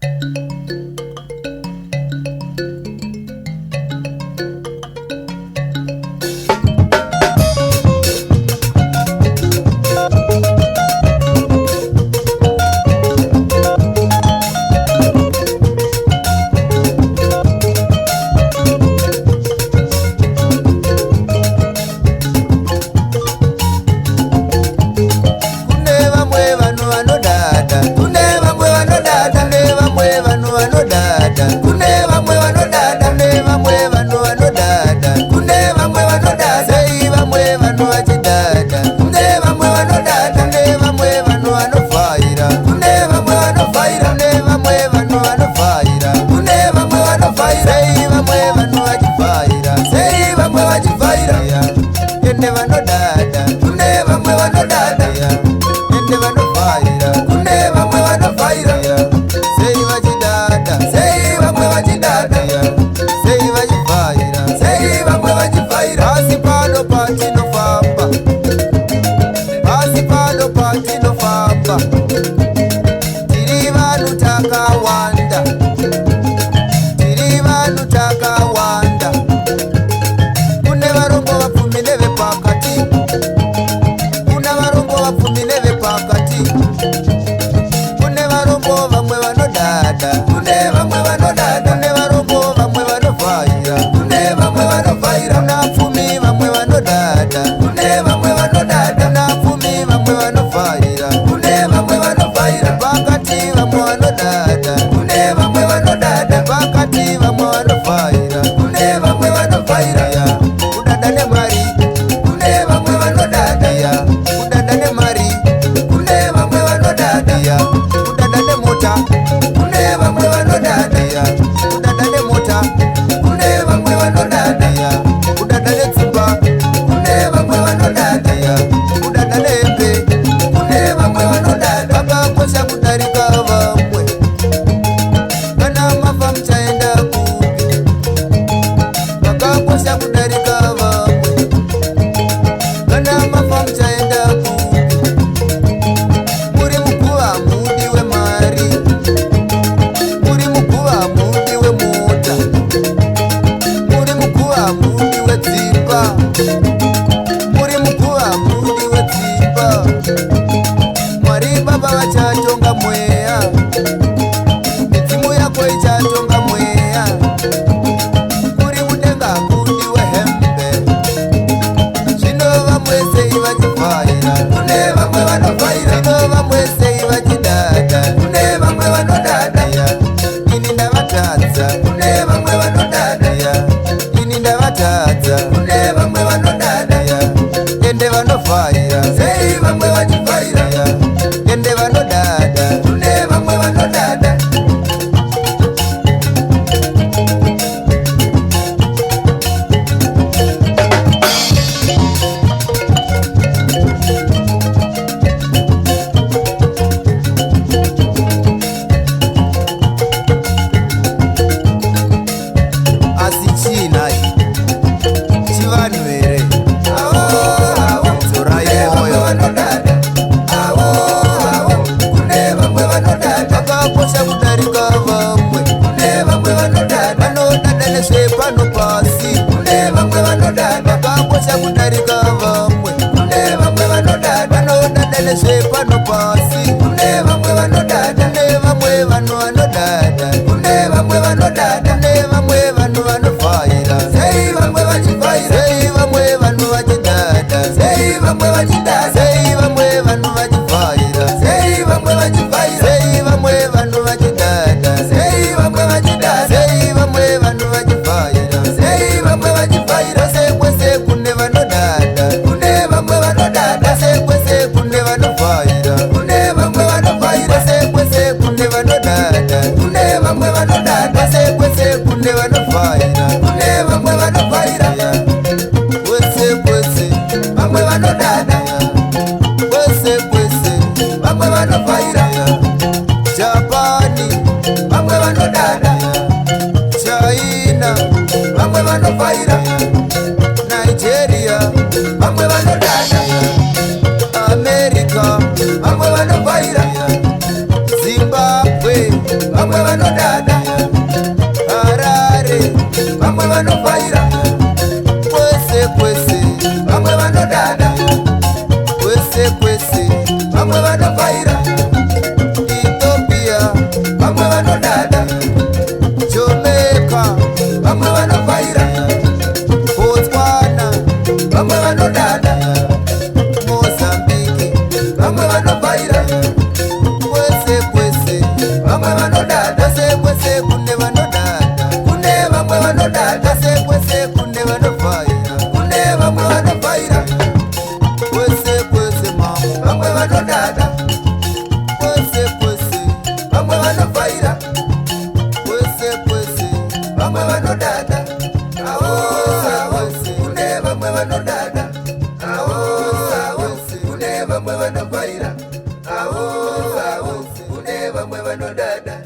Say, vamwe vanodada Harare vamwe vanovhaira kwese kwese vamwe vanodada kwese kwese vamwe vanovhaira Ethiopia vamwe vanodada Jamaica vamwe vanovhaira Botswana vamwe vanodada Mozambique vamwe vanovhaira kwese kwese vamwe vanodada kwese kwese kune vanodada kune vamwe vanodada kwese kwese kune vanovhaira kune vamwe vanovhaira kwese kwese mama vamwe vanodada kwese kwese vamwe vanovhaira kwese kwese vamwe vanodada kune vamwe vanodada kune vamwe vanovhaira kune vamwe vanodada